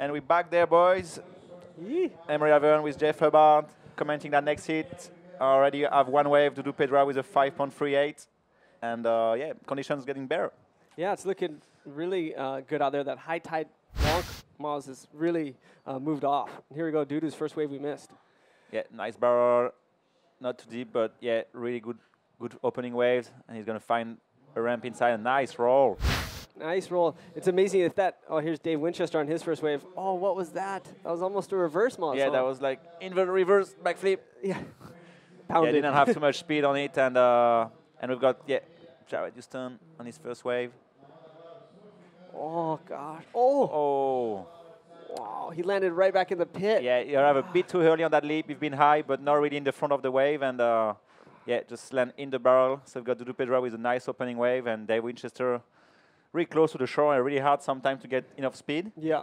And we're back there, boys. Emery Avern with Jeff Hubbard commenting that next hit. Already have one wave to do Pedra with a 5.38. And yeah, conditions getting better. Yeah, it's looking really good out there. That high tide wonk Moz has really moved off. And here we go, Dudu's first wave we missed. Yeah, nice barrel. Not too deep, but yeah, really good opening waves. And he's going to find a ramp inside. A nice roll. Nice roll. It's amazing if that. Oh, here's Dave Winchester on his first wave. Oh, what was that? That was almost a reverse Moz. Yeah, that was like invert reverse backflip. Yeah. Pounded. Yeah, didn't have too much speed on it, and we've got Jared Houston on his first wave. Oh gosh. Oh. Wow. He landed right back in the pit. Yeah, you have a bit too early on that leap. You've been high, but not really in the front of the wave, and yeah, just land in the barrel. So we've got Dudu Pedra with a nice opening wave, and Dave Winchester really close to the shore and really hard sometimes to get enough speed. Yeah.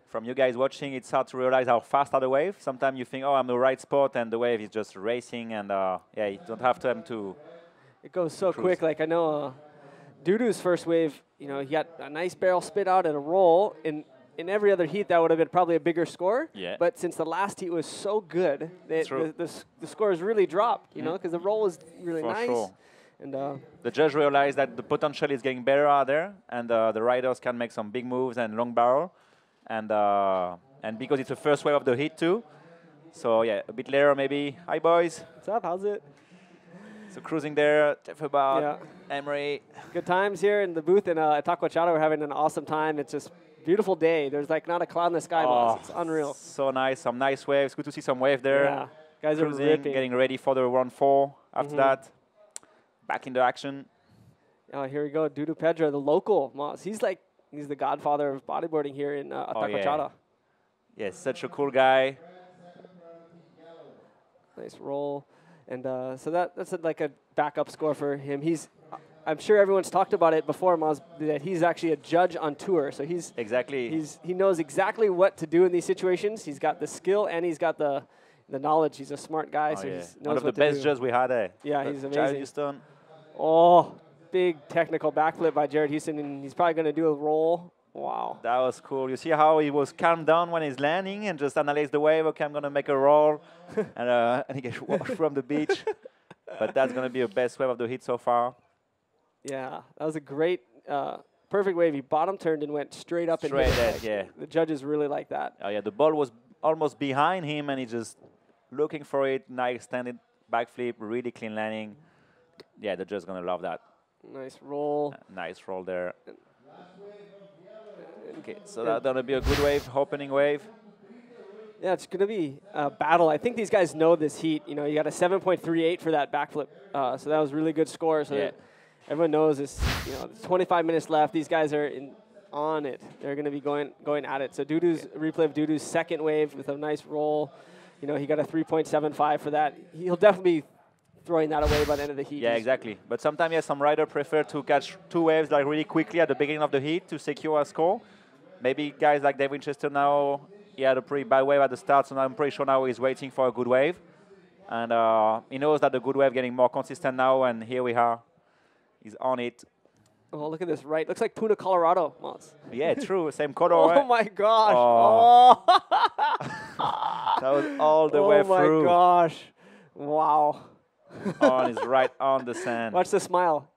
From you guys watching, it's hard to realize how fast are the wave. Sometimes you think, oh, I'm in the right spot, and the wave is just racing, and yeah, you don't have time to. It goes so quick. Like I know Dudu's first wave, you know, he got a nice barrel spit out and a roll. In every other heat, that would have been probably a bigger score. Yeah. But since the last heat was so good, the scores really dropped, you know, because the roll was really nice. Sure. And the judge realized that the potential is getting better out there, and the riders can make some big moves and long barrel. And because it's the first wave of the heat too, so yeah, a bit later maybe. Hi boys. What's up? How's it? So cruising there, Jeff Hubbard, Emery. Good times here in the booth in Itacoatiara. We're having an awesome time. It's just beautiful day. There's like not a cloud in the sky. Oh, it's unreal. So nice. Some nice waves. Good to see some wave there. Yeah, guys cruising, are ripping. Getting ready for the round 4 after that. Back into action. Oh, here we go. Dudu Pedra, the local Moz. He's the godfather of bodyboarding here in Itacoatiara. Yeah, such a cool guy. Nice roll. And so that's like a backup score for him. I'm sure everyone's talked about it before, Moz, that he's actually a judge on tour. So he knows exactly what to do in these situations. He's got the skill and he's got the knowledge. He's a smart guy. So he knows one of the best judges we had. Yeah, he's amazing. Jared Houston. Oh, big technical backflip by Jared Houston, and he's probably going to do a roll. Wow. That was cool. You see how he was calmed down when he's landing and just analyzed the wave. Okay, I'm going to make a roll. and he gets washed from the beach. But that's going to be the best wave of the heat so far. Yeah, that was a great, perfect wave. He bottom turned and went straight up. Straight ahead, yeah. The judges really like that. Oh, yeah, the ball was almost behind him, and he just looking for it. Nice extended backflip, really clean landing. Yeah, they're just going to love that. Nice roll. Nice roll there. Okay, so that's going to be a good wave, opening wave. Yeah, it's going to be a battle. I think these guys know this heat. You know, you got a 7.38 for that backflip. So that was really good score. So everyone knows this. You know, there's 25 minutes left. These guys are on it. They're going to be going at it. So Dudu's replay of Dudu's second wave with a nice roll. You know, he got a 3.75 for that. He'll definitely be throwing that away by the end of the heat. Yeah, exactly. But sometimes, some riders prefer to catch 2 waves like really quickly at the beginning of the heat to secure a score. Maybe guys like Dave Winchester now, he had a pretty bad wave at the start, so now I'm pretty sure now he's waiting for a good wave. And he knows that the good wave getting more consistent now, and here we are. He's on it. Oh, look at this right. Looks like Puna, Colorado, Moz. Yeah, true. Same color. Oh, my gosh. Oh. That was all the way through. Oh, my gosh. Wow. He's right on the sand. Watch the smile.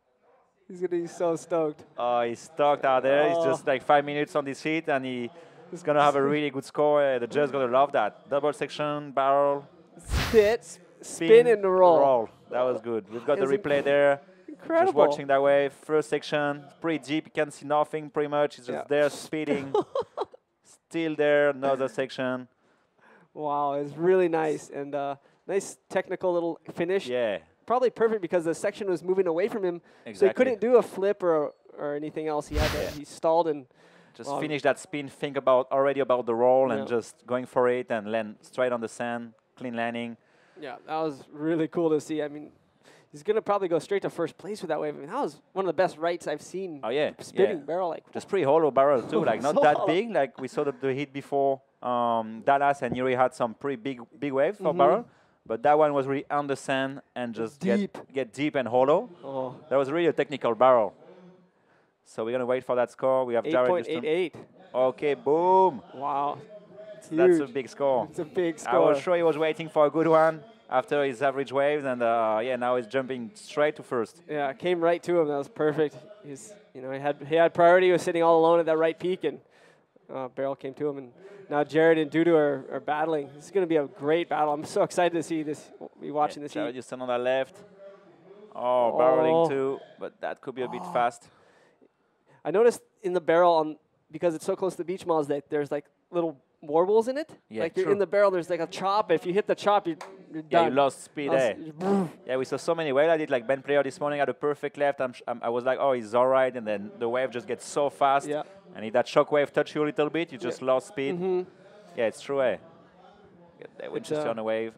He's going to be so stoked. Oh, he's stoked out there. He's just like 5 minutes on this heat, and he's going to have a really good score. The judge's going to love that. Double section, barrel. Spin and roll. That was good. We've got the replay there. Incredible. Just watching that wave. First section, pretty deep. You can see nothing pretty much. It's just there speeding. Still there, another section. Wow, it's really nice. And nice technical little finish. Yeah. Probably perfect because the section was moving away from him. Exactly. So he couldn't do a flip or anything else. He had he stalled and just finish that spin, think already about the roll and just going for it and land straight on the sand, clean landing. Yeah, that was really cool to see. I mean, he's going to probably go straight to first place with that wave. I mean, that was one of the best rights I've seen. Oh, yeah. Spinning barrel. Just pretty hollow barrel, too. Like, not so that big. Like, we saw the hit before. Dallas and Yuri had some pretty big waves for barrel. But that one was really on the sand and just get deep and hollow. Oh. That was really a technical barrel. So we're going to wait for that score. We have Jared. 8.88. Okay, boom. Wow. That's a big score. It's a big score. I was sure he was waiting for a good one after his average waves, and yeah, now he's jumping straight to first. Yeah, came right to him. That was perfect. He had priority. He was sitting all alone at that right peak, and barrel came to him. And now Jared and Dudu are battling. This is going to be a great battle. I'm so excited to see this. Be watching this. Jared, you stand on that left. Oh, barreling too, but that could be a bit fast. I noticed in the barrel, because it's so close to the beach malls, that there's like little warbles in it. Yeah, like you're in the barrel, there's like a chop. If you hit the chop, you're done. Yeah, you lost speed. Yeah, we saw so many waves. I did like Ben Player this morning at a perfect left. I was like, oh, he's all right. And then the wave just gets so fast. Yeah. And if that shock wave touch you a little bit, you just lost speed. Yeah, it's true. They were just on a wave.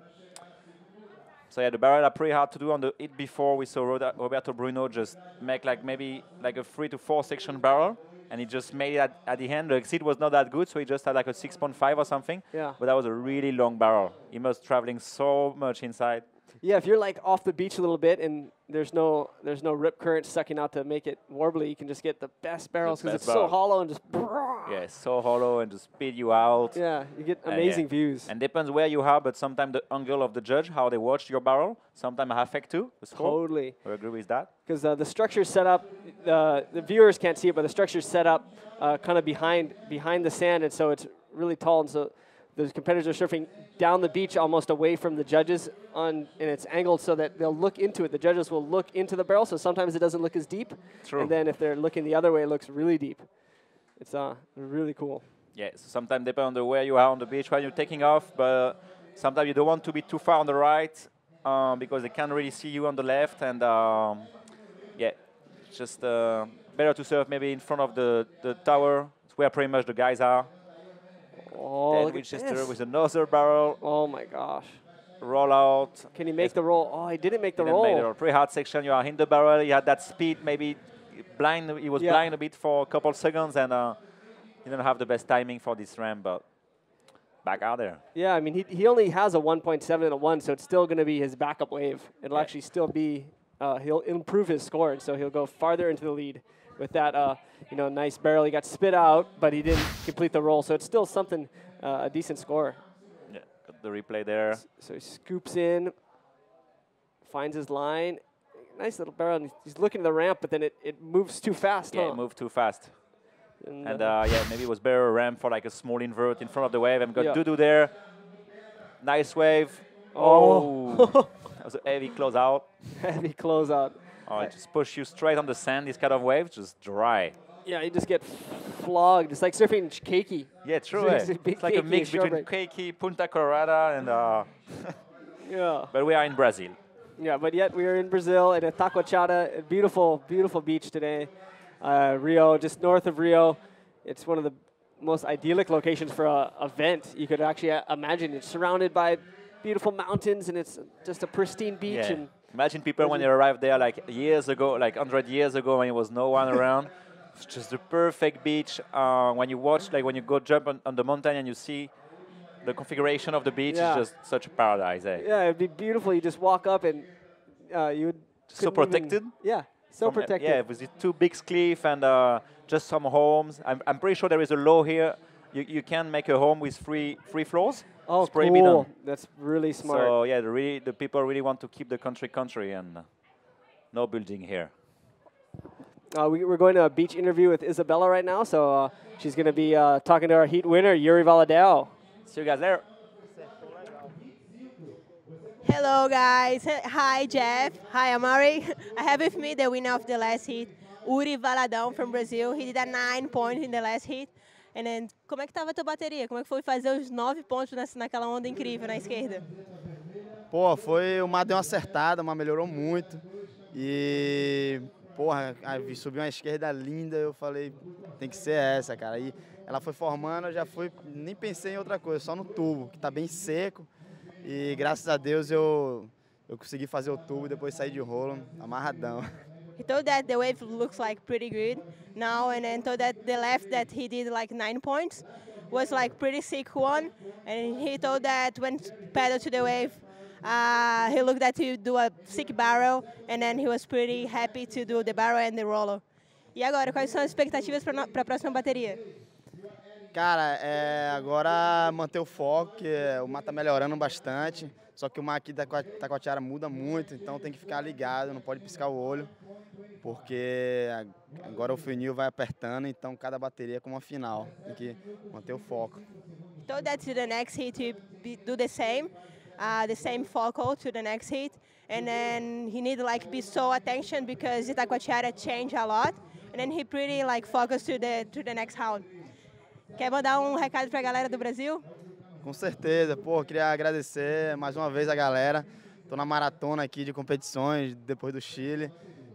So yeah, the barrel are pretty hard to do on the hit before. We saw Roberto Bruno just make like maybe like a 3 to 4 section barrel. And he just made it at the end. The exit was not that good, so he just had like a 6.5 or something. Yeah. But that was a really long barrel. He was traveling so much inside. Yeah, if you're like off the beach a little bit and there's no rip current sucking out to make it warbly, you can just get the best barrels because it's so hollow and just. Yeah, it's so hollow and just speed you out. Yeah, you get amazing views. And depends where you are, but sometimes the angle of the judge, how they watch your barrel, sometimes affect too. Totally. I agree with that. Because the structure's set up, the viewers can't see it, but the structure's set up kind of behind the sand, and so it's really tall, and so the competitors are surfing down the beach almost away from the judges, and it's angled so that they'll look into it. The judges will look into the barrel, so sometimes it doesn't look as deep. True. And then if they're looking the other way, it looks really deep. It's really cool. Yeah, so sometimes depending on where you are on the beach when you're taking off, but sometimes you don't want to be too far on the right because they can't really see you on the left, and yeah, it's just better to surf maybe in front of the tower, where pretty much the guys are. Oh, then Winchester with another barrel. Oh my gosh. Roll out. Can he make the roll? Oh, he didn't make the roll. Made a pretty hard section. You are in the barrel. He had that speed, maybe blind. He was blind a bit for a couple seconds, and he didn't have the best timing for this ramp, but back out there. Yeah, I mean, he only has a 1.7 and a 1, so it's still going to be his backup wave. It'll actually still be, he'll improve his score, and so he'll go farther into the lead with that, nice barrel. He got spit out, but he didn't complete the roll, so it's still something, a decent score. Yeah, got the replay there. So he scoops in, finds his line. Nice little barrel. And he's looking at the ramp, but then it moves too fast. Yeah, it moved too fast. And yeah, maybe it was better a ramp for like a small invert in front of the wave. And got Dudu there. Nice wave. Oh. That was a heavy closeout. Heavy closeout. Oh, it just pushed you straight on the sand. This kind of wave, just dry. Yeah, you just get flogged. It's like surfing keiki. Yeah, true. It's like a mix between keiki, Punta Colorada, and yeah. But we are in Brazil. Yeah, but yet we are in Brazil at Itacoatiara, a beautiful, beautiful beach today. Rio, just north of Rio. It's one of the most idyllic locations for an event. You could actually imagine it's surrounded by beautiful mountains, and it's just a pristine beach. Yeah. And imagine people when they arrived there like years ago, like 100 years ago when there was no one around. It's just the perfect beach. When you watch, like when you go jump on the mountain and you see the configuration of the beach, it's just such a paradise. Yeah, it'd be beautiful. You just walk up and you would. So protected. So protected. Yeah, with these two big cliffs and just some homes. I'm pretty sure there is a law here. You can make a home with three floors. Oh, spray cool. bidon. That's really smart. So yeah, the people really want to keep the country, and no building here. We're going to a beach interview with Isabella right now, so she's going to be talking to our heat winner, Yuri Valadao. See you guys there. Hello, guys. Hi, Jeff. Hi, Amari. I have with me the winner of the last heat, Yuri Valadão from Brazil. He did a 9 point in the last heat. And then, como é que tava a tua bateria? Como é que foi fazer os 9 pontos naquela onda incrível na esquerda? Pô, o mar deu uma acertada, o mar melhorou muito. E, porra, subiu uma esquerda linda, eu falei, tem que ser essa, cara. E ela foi formando, eu já fui, nem pensei em outra coisa, só no tubo, que tá bem seco. E graças a Deus eu consegui fazer o tubo e depois sair de rolo, amarradão. He told that the wave looks like pretty good now, and then told that the left that he did like 9 points was like pretty sick one. And he told that when pedal to the wave, he looked at to do a sick barrel, and then he was pretty happy to do the barrel and the roller. E agora, quais são as expectativas para a próxima bateria? Cara, agora manter o foco, que o mar tá melhorando bastante, só que o mar aqui da Itacoatiara muda muito, então tem que ficar ligado, não pode piscar o olho, porque agora o funil vai apertando, então cada bateria é como uma final, tem que manter o foco. So that's the next heat to do the same focal to the next heat, and then he need like be so attention because Itacoatiara changed a lot, and then he pretty like focus to the next round. Quer mandar recado para a galera do Brasil? Com certeza, pô, queria agradecer mais uma vez a galera. Tô na maratona aqui de competições depois do Chile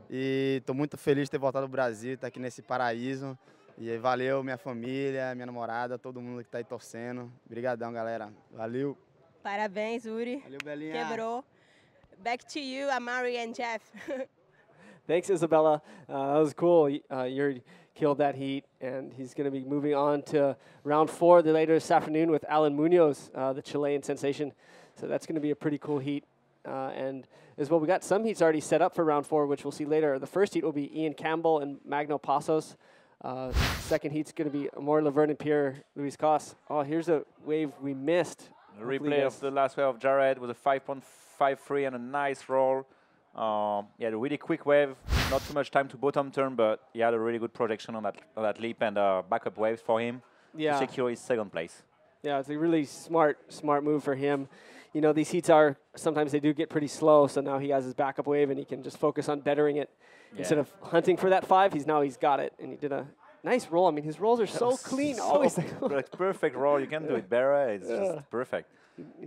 e tô muito feliz de ter voltado ao Brasil, estar aqui nesse paraíso. E valeu minha família, minha namorada, todo mundo que tá aí torcendo. Obrigadão, galera. Valeu. Parabéns, Uri. Valeu, Belinha. Quebrou. Back to you, Amari and Jeff. Thanks, Isabella. That was cool. Yuri killed that heat, and he's going to be moving on to round 4 later this afternoon with Alan Munoz, the Chilean sensation. So that's going to be a pretty cool heat. And as well, we got some heats already set up for round 4, which we'll see later. The first heat will be Ian Campbell and Magno Passos. Second heat's going to be Amor Laverne and Pierre Luis Cos. Oh, here's a wave we missed. A replay of the last wave of Jared with a 5.53 and a nice roll. He had a really quick wave, not too much time to bottom turn, but he had a really good projection on that leap and backup waves for him to secure his second place. Yeah, it's a really smart move for him. You know, these heats are, sometimes they do get pretty slow, so now he has his backup wave and he can just focus on bettering it. Yeah. Instead of hunting for that 5, he's got it, and he did a nice roll. I mean, his rolls are so clean. Always like perfect roll. You can do it better. It's just perfect.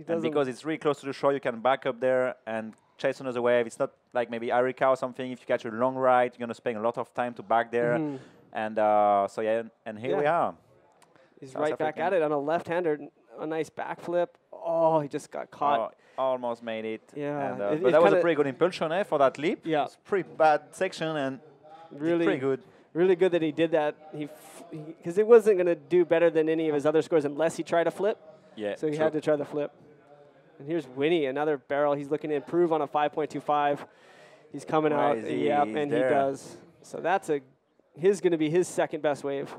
And because it's really close to the shore, you can back up there and chase another wave. It's not like maybe Arica or something. If you catch a long ride, you're going to spend a lot of time to back there. And so, yeah, and here we are. He's right back at it on a left-hander. A nice backflip. Oh, he just got caught. Oh, almost made it. Yeah. And, but that was a pretty good impulsion for that leap. Yeah. It's a pretty bad section and really pretty good. Really good that he did that. Because it wasn't going to do better than any of his other scores unless he tried a flip. Yeah. So he had to try the flip. And here's Winnie, another barrel. He's looking to improve on a 5.25. He's coming out. Yep, and he does. So that's going to be his second best wave.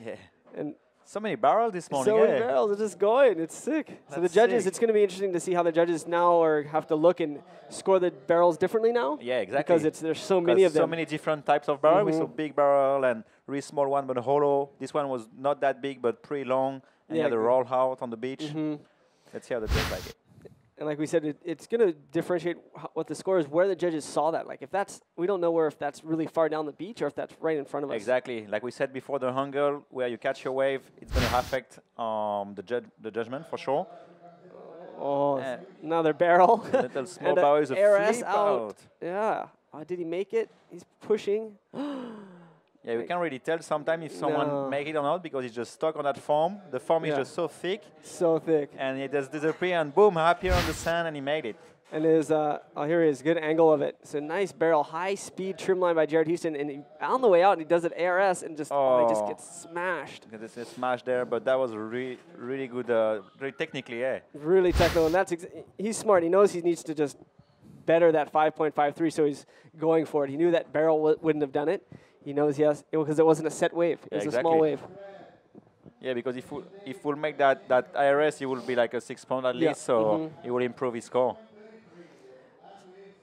Yeah. And so many barrels this morning. So many barrels are just going. It's sick. So the judges, it's going to be interesting to see how the judges now have to look and score the barrels differently now. Yeah, exactly. Because there's so many of them. So many different types of barrel. We saw big barrel and really small one, but hollow. This one was not that big, but pretty long. And he had a roll out on the beach. Let's see how the judges like it. And like we said, it's going to differentiate what the score is, where the judges saw that. Like we don't know if that's really far down the beach or if that's right in front of us. Exactly. Like we said before, the angle where you catch your wave, it's going to affect the judgment for sure. Oh, another barrel. Little small barrel is a flip out. Yeah. Oh, did he make it? He's pushing. Yeah, we can't really tell sometimes if someone make it or not because it's just stuck on that foam. The foam is just so thick. So thick. And it just disappear and boom, appear on the sand and he made it. And here he is, good angle of it. It's a nice barrel, high speed trim line by Jared Houston. And on the way out, he does it ARS and just he just gets smashed. It's smashed there, but that was really good, really technically, yeah. Really technical, and he's smart. He knows he needs to just better that 5.53, so he's going for it. He knew that barrel wouldn't have done it. He knows because it wasn't a set wave. It was a small wave. Yeah, because if we'll make that IRS, he will be like a 6 pound at least, so he will improve his score.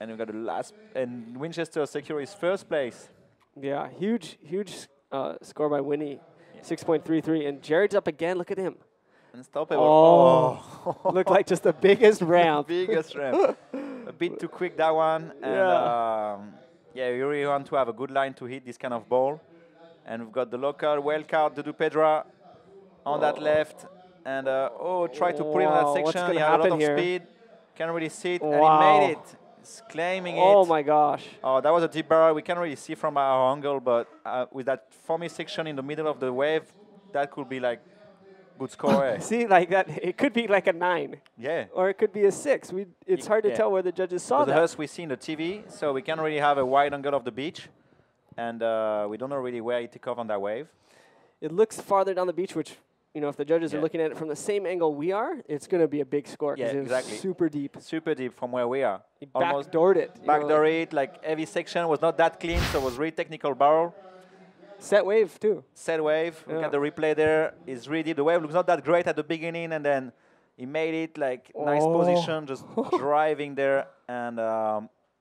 And we got the last, and Winchester secure his first place. Yeah, huge score by Winnie, 6.33, and Jared's up again. Look at him. Unstoppable. Oh, looked like just the biggest ramp. Biggest ramp. A bit too quick that one, and yeah, you really want to have a good line to hit this kind of ball. And we've got the local wildcard, Dudu Pedra, on that left. And try to put him on that section. He had a lot of speed. Can't really see it. And he made it. He's claiming it. Oh, my gosh. Oh, that was a deep barrel. We can't really see from our angle, but with that foamy section in the middle of the wave, that could be like good score. See, like that, it could be like a 9. Yeah. Or it could be a 6. It's hard to tell where the judges saw that. The us we see in the TV, so we can't really have a wide angle of the beach. And we don't know really where it took off on that wave. It looks farther down the beach, which, if the judges are looking at it from the same angle we are, it's going to be a big score. Yeah, exactly. Super deep. Super deep from where we are. He backdoored it. Backdoored it, like every section was not that clean, so it was really technical barrel. Set wave too. Set wave. Look at the replay there. It's really, the wave looks not that great at the beginning, and then he made it like nice position, just driving there. And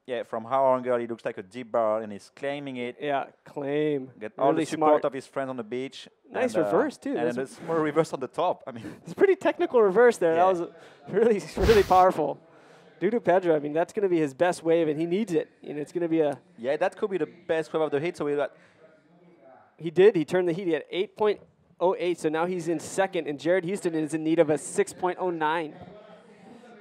yeah, from our angle, it looks like a deep barrel, and he's claiming it. Yeah, claim. Get all really the support smart of his friends on the beach. Nice reverse too. And then a small reverse on the top. I mean, it's a pretty technical reverse there. Yeah. That was really powerful. Dudu Pedro, I mean, that's going to be his best wave, and he needs it. And it's going to be a... Yeah, that could be the best wave of the heat. So we got... He did. He turned the heat at 8.08, so now he's in second, and Jared Houston is in need of a 6.09.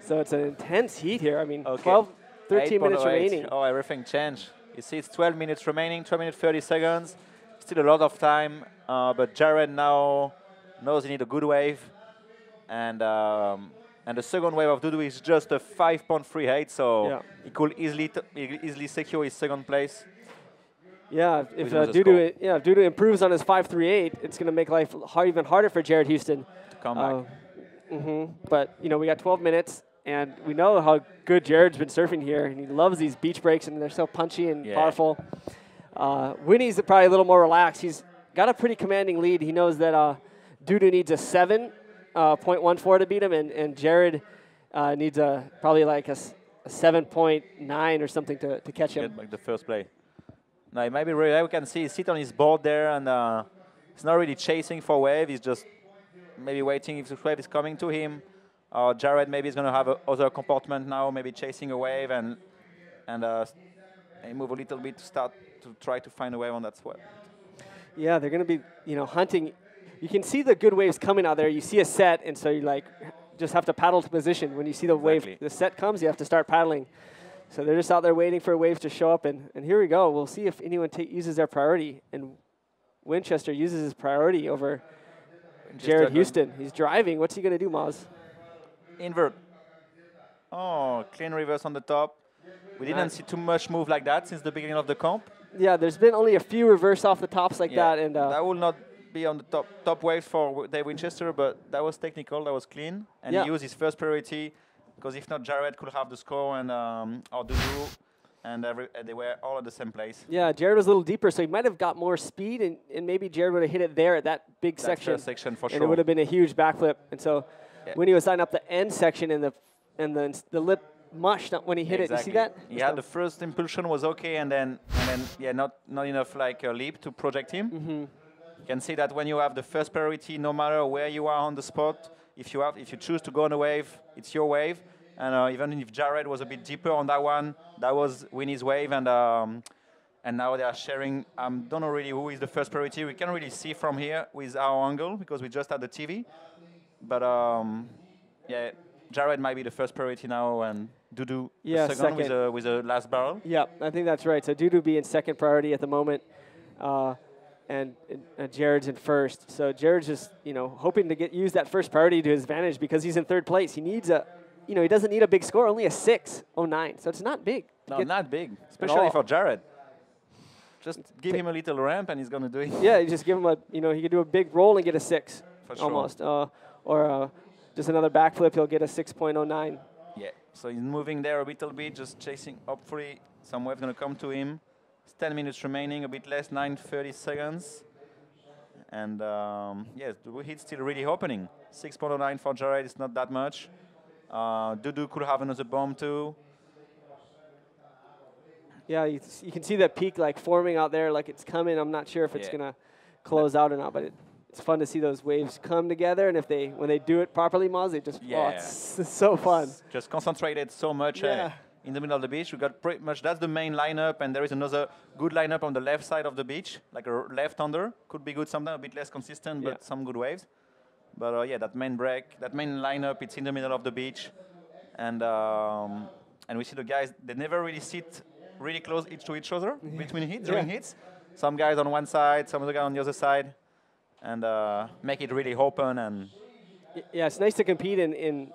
So it's an intense heat here. I mean, 13 minutes remaining. Oh, everything changed. You see, it's 12 minutes remaining, 12 minutes, 30 seconds. Still a lot of time, but Jared now knows he needs a good wave. And the second wave of Dudu is just a 5.38, so he could easily secure his second place. Yeah, if Dudu improves on his 5.38, it's going to make life even harder for Jared Houston to come back. But you know, we got 12 minutes, and we know how good Jared's been surfing here, and he loves these beach breaks, and they're so punchy and powerful. Winnie's probably a little more relaxed. He's got a pretty commanding lead. He knows that Dudu needs a 7.14 to beat him, and Jared needs probably like a 7.9 or something to catch him. Get like the first play. Now it might be really. We can see he sit on his board there, and he's not really chasing for wave. He's just maybe waiting if the wave is coming to him. Jared maybe is going to have other comportment now, maybe chasing a wave and move a little bit to start to try to find a wave on that swell. Yeah, they're going to be hunting. You can see the good waves coming out there. You see a set, and so you like just have to paddle to position. When you see the wave, the set comes, you have to start paddling. So they're just out there waiting for waves to show up, and here we go. We'll see if anyone uses their priority, and Winchester uses his priority over Jared Houston. He's driving. What's he going to do, Maz? Invert. Oh, clean reverse on the top. We didn't see too much move like that since the beginning of the comp. Yeah, there's been only a few reverse off the tops like that. And that will not be on the top wave for Dave Winchester, but that was technical, that was clean. And he used his first priority, because if not, Jared could have the score, and or Dudu, and they were all at the same place. Yeah, Jared was a little deeper, so he might have got more speed, and maybe Jared would have hit it there at that big section. First section for sure. And it would have been a huge backflip. And so when he was signing up the end section and the lip mushed when he hit it, you see that? Yeah, the first impulsion was okay, and then not enough like a leap to project him. You can see that when you have the first priority, no matter where you are on the spot, if you choose to go on a wave, it's your wave. And even if Jared was a bit deeper on that one, that was Winnie's wave. And now they are sharing. Don't know really who is the first priority. We can't really see from here with our angle because we just had the TV. But yeah, Jared might be the first priority now, and Dudu the second. With the last barrel. Yeah, I think that's right. So Dudu be in second priority at the moment. And Jared's in first. So Jared's just, hoping to use that first priority to his advantage because he's in third place. He needs he doesn't need a big score, only a 6.09. So it's not big. No, not big, especially for Jared. Just give him a little ramp and he's going to do it. Yeah, you just give him he could do a big roll and get a 6 for sure. Almost. Or just another backflip, he'll get a 6.09. Yeah, so he's moving there a little bit, just chasing. Hopefully some wave's going to come to him. 10 minutes remaining, a bit less, 9:30 seconds. And yes, the heat's still really opening. 6.09 for Jared, it's not that much. Dudu could have another bomb too. Yeah, you can see that peak like forming out there, like it's coming. I'm not sure if it's gonna close out or not, but it's fun to see those waves come together. And when they do it properly, Maz, they just it's so fun. Just concentrated so much. In the middle of the beach, we got pretty much, that's the main lineup, and there is another good lineup on the left side of the beach, like a left under, could be good sometimes, a bit less consistent, but some good waves. But yeah, that main lineup, it's in the middle of the beach, and we see the guys, they never really sit really close to each other between hits, during hits. Some guys on one side, some other guy on the other side, and make it really open. And yeah, it's nice to compete in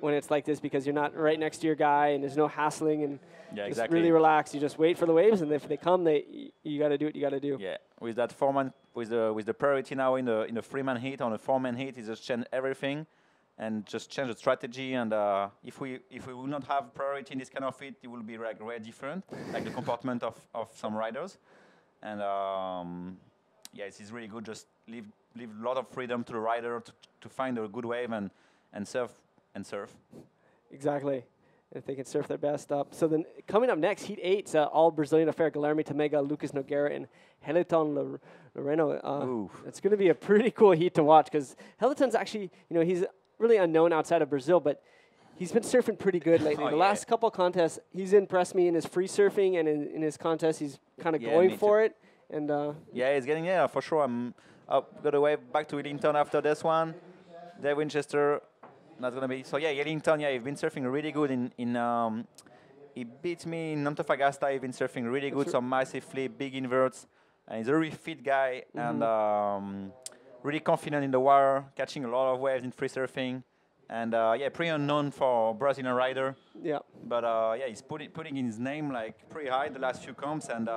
when it's like this because you're not right next to your guy and there's no hassling and just really relaxed. You just wait for the waves, and if they come, you got to do what you got to do. Yeah, with that four-man, with the priority now in the three-man heat, on a four-man heat, he just change everything and just change the strategy. And if we will not have priority in this kind of heat, it will be like very different, like the comportment of some riders. And yeah, it's really good. Just leave a lot of freedom to the rider to find a good wave and surf. Exactly. If they can surf their best up. So then coming up next, Heat 8's all Brazilian affair, Guilherme Tamega, Lucas Nogueira, and Heliton Loreno. It's going to be a pretty cool heat to watch because Heliton's actually, he's really unknown outside of Brazil, but he's been surfing pretty good lately. The last couple contests, he's impressed me in his free surfing, and in his contests, he's kind of going for it. And yeah, he's getting there for sure. I'm got to wave back to Ellington after this one. Dave Winchester. That's gonna be so. Yeah, Ellington. Yeah, he's been surfing really good in. He beat me in Antofagasta. He's been surfing really good. Some massive flip, big inverts, and he's a really fit guy and really confident in the water, catching a lot of waves in free surfing, and yeah, pretty unknown for Brazilian rider. Yeah. But yeah, he's putting his name like pretty high the last few comps, and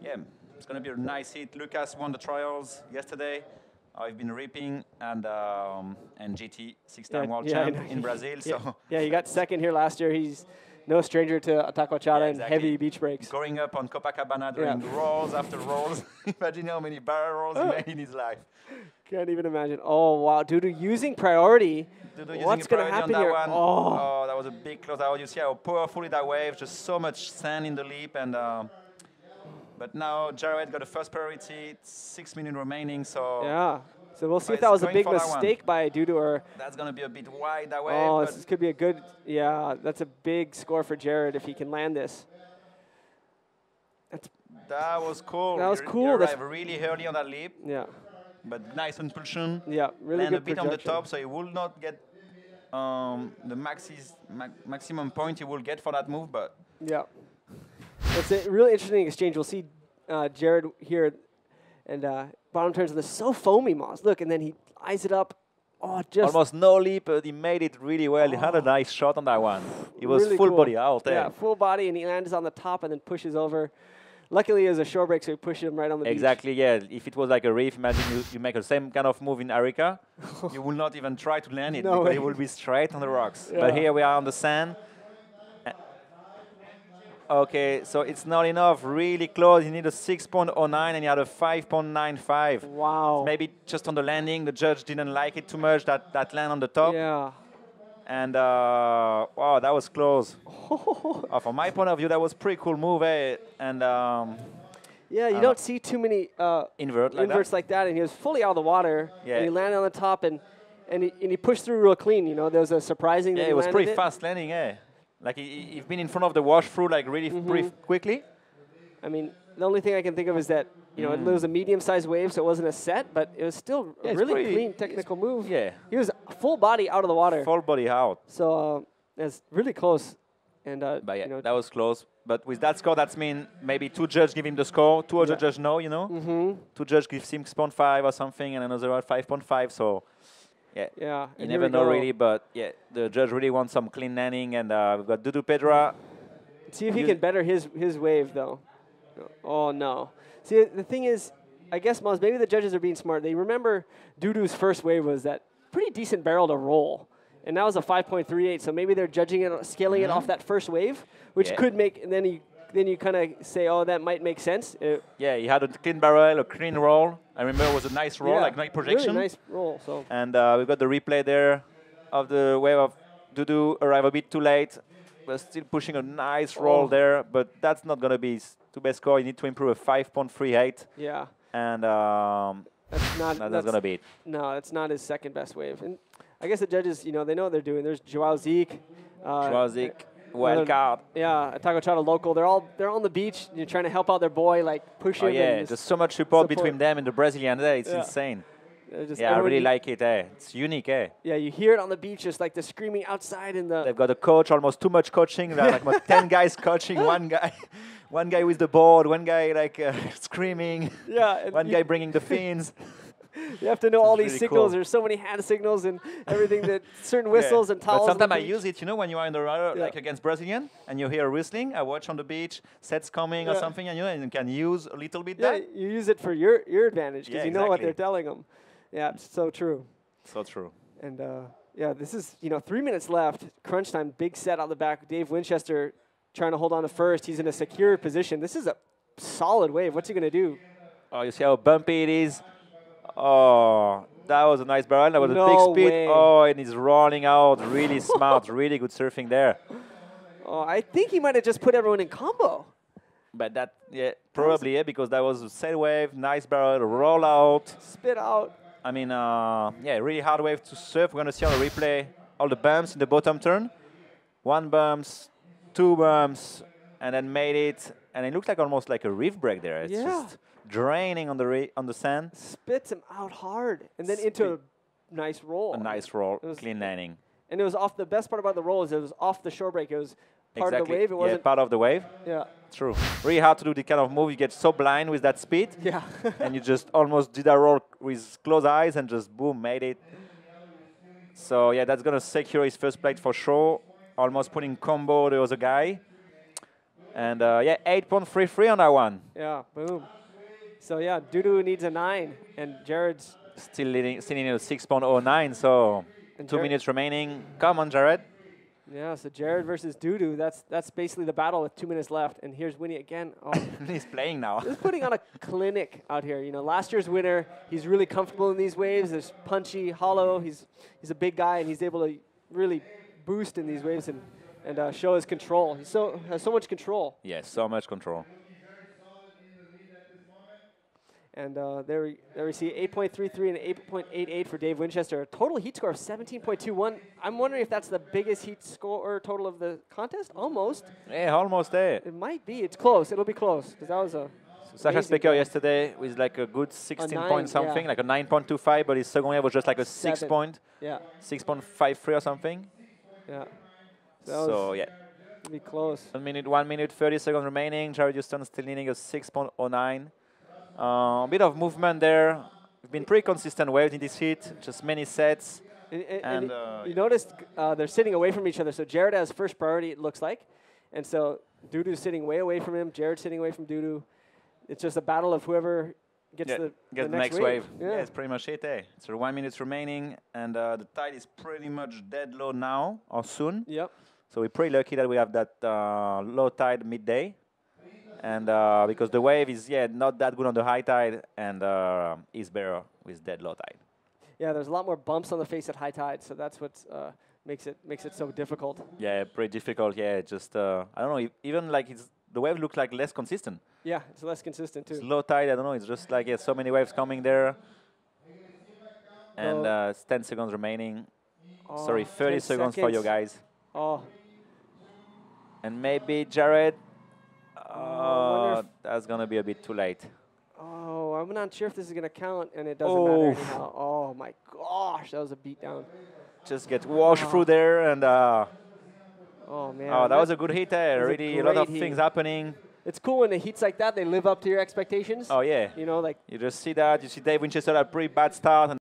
yeah, it's gonna be a nice hit. Lucas won the trials yesterday. I've been ripping, and GT, six-time world champ in Brazil. So yeah, he got second here last year. He's no stranger to Itacoatiara and heavy beach breaks. Growing up on Copacabana doing rolls after rolls. Imagine how many barrel rolls he made in his life. Can't even imagine. Oh, wow. Dudu using priority. What's going to happen here? Oh, that was a big close out. You see how powerful that wave, just so much sand in the lip. And but now Jared got the first priority, 6 minutes remaining. So yeah. So we'll see if that was a big mistake by Dudu or... That's going to be a bit wide, that wave. Oh, this could be a good... Yeah, that's a big score for Jared if he can land this. That was cool. That was cool. You arrived really early on that lip. Yeah. But nice impulsion. Yeah, really and good a bit projection. on the top, so he will not get the maximum point he will get for that move, but... Yeah. It's a really interesting exchange. We'll see Jared here, and bottom turns, and this so foamy, Moss. Look, and then he eyes it up. Oh, just... Almost no leap, but he made it really well. He had a nice shot on that one. He was really full body out there. Yeah, full body, and he lands on the top and then pushes over. Luckily, it was a shore break, so he pushed him right on the beach. Exactly, yeah. If it was like a reef, imagine you make the same kind of move in Arica, you will not even try to land it because it will be straight on the rocks. Yeah. But here we are on the sand. Okay, so it's not enough. Really close. You need a 6.09 and you had a 5.95. Wow. Maybe just on the landing, the judge didn't like it too much, that land on the top. Yeah. And wow, that was close. From my point of view, that was a pretty cool move, eh? And yeah, you don't see too many inverts like that. And he was fully out of the water. Yeah. And he landed on the top, and he pushed through real clean. You know, there was a surprising. Yeah, it was pretty fast landing, eh? Like he's been in front of the wash through like really pretty quickly. I mean, the only thing I can think of is that it was a medium-sized wave, so it wasn't a set, but it was still a really clean technical move. Yeah, he was full body out of the water. Full body out. So it's really close. And but yeah, that was close. But with that score, that's mean maybe two judges give him the score, two other judges no, you know. Two judges give him 6.5 or something, and another at 5.5. So. Yeah, you never know really, but yeah, the judge really wants some clean landing, and we've got Dudu Pedra. See if he can better his wave, though. Oh, no. See, the thing is, I guess, Maz, maybe the judges are being smart. They remember Dudu's first wave was that pretty decent barrel to roll, and that was a 5.38, so maybe they're judging it, scaling it off that first wave, which could make, and then you kind of say, oh, that might make sense. Yeah, he had a clean barrel, a clean roll. I remember it was a nice roll, like nice projection. Really nice roll. So. And we've got the replay there of the wave of Dudu arrive a bit too late. We're still pushing a nice roll there, but that's not going to be his best score. You need to improve a 5.38. Yeah. And that's going to be it. No, that's not his second best wave. And I guess the judges, they know what they're doing. There's Joao Zeke. Wild card. Yeah, Itacoatiara local. They're on the beach. You're trying to help out their boy, like push him. Yeah, there's so much support between them and the Brazilian. It's insane. I really like it. It's unique. Yeah, you hear it on the beach, just like the screaming outside in the. They've got a coach, almost too much coaching. Like 10 guys coaching, one guy with the board, one guy screaming. Yeah, one guy bringing the fins. You have to know all these signals. Cool. There's so many hand signals and everything that certain whistles and towels. But sometimes I use it, when you are in the rider, like against Brazilian, and you hear whistling. I watch on the beach, sets coming or something, and you can use a little bit that. Yeah, you use it for your advantage because you know what they're telling them. Yeah, it's so true. So true. And this is 3 minutes left. Crunch time, big set out the back. Dave Winchester trying to hold on to first. He's in a secure position. This is a solid wave. What's he going to do? Oh, you see how bumpy it is? Oh, that was a nice barrel. That was a big No speed. way. Oh, and he's rolling out. Really smart. Really good surfing there. Oh, I think he might have just put everyone in combo. But that, yeah, probably, yeah, because that was a sail wave, nice barrel, roll out. Spit out. I mean, yeah, really hard wave to surf. We're going to see on the replay all the bumps in the bottom turn. 1 bumps, 2 bumps, and then made it. And it looks like almost like a reef break there. It's just draining on the sand. Spits him out hard, and then into a nice roll. A nice roll, clean landing. And it was off. The best part about the roll is it was off the shore break. It was part of the wave. It wasn't part of the wave. Yeah. True. Really hard to do the kind of move. You get so blind with that speed. Yeah. And you just almost did that roll with closed eyes and just boom, made it. So yeah, that's gonna secure his first plate for sure. Almost putting combo the other guy. And yeah, 8.33 on that one. Yeah. Boom. So yeah, Dudu needs a 9, and Jared's still leading, still in a 6.09. So 2 minutes remaining. Come on, Jared. Yeah, so Jared versus Dudu, that's basically the battle with 2 minutes left. And here's Winnie again. Oh. He's playing now. He's putting on a clinic out here. You know, last year's winner, he's really comfortable in these waves. There's punchy, hollow. He's a big guy, and he's able to really boost in these waves and show his control. He has so much control. Yeah, so much control. And there we see 8.33 and 8.88 for Dave Winchester. A total heat score of 17.21. I'm wondering if that's the biggest heat score total of the contest? Almost. Yeah, almost there. It might be. It's close. It'll be close. Because that was a Sasha Specker yesterday with like a good 16 point something, like a 9.25, but his second wave was just like a 6 point. Yeah. 6.53 or something. Yeah. So yeah. It'll be close. 1 minute 30 seconds remaining. Jared Houston still needing a 6.09. A bit of movement there. We've been pretty consistent waves in this heat, just many sets. And you noticed they're sitting away from each other. So Jared has first priority, it looks like. And so Dudu's sitting way away from him. Jared's sitting away from Dudu. It's just a battle of whoever gets the next wave. Yeah, it's pretty much it. So 1 minute remaining, and the tide is pretty much dead low now, or soon. Yep. So we're pretty lucky that we have that low tide midday. And because the wave is not that good on the high tide, and is better with dead low tide. Yeah, there's a lot more bumps on the face at high tide, so that's what makes it so difficult. Yeah, pretty difficult. Yeah, just I don't know. Even like the wave looks like less consistent. Yeah, it's less consistent too. It's low tide. I don't know. It's just like so many waves coming there, and it's 10 seconds remaining. Oh, Sorry, 30 seconds for you guys. Oh. And maybe Jared. That's gonna be a bit too late. Oh, I'm not sure if this is gonna count, and it doesn't matter anyhow. Oh my gosh, that was a beatdown. Just get washed through there, and oh man. Oh, that was a good hit there. Really, a lot of things happening. It's cool when the heats like that, they live up to your expectations. Oh yeah. You know, like you just see that. You see Dave Winchester had a pretty bad start. And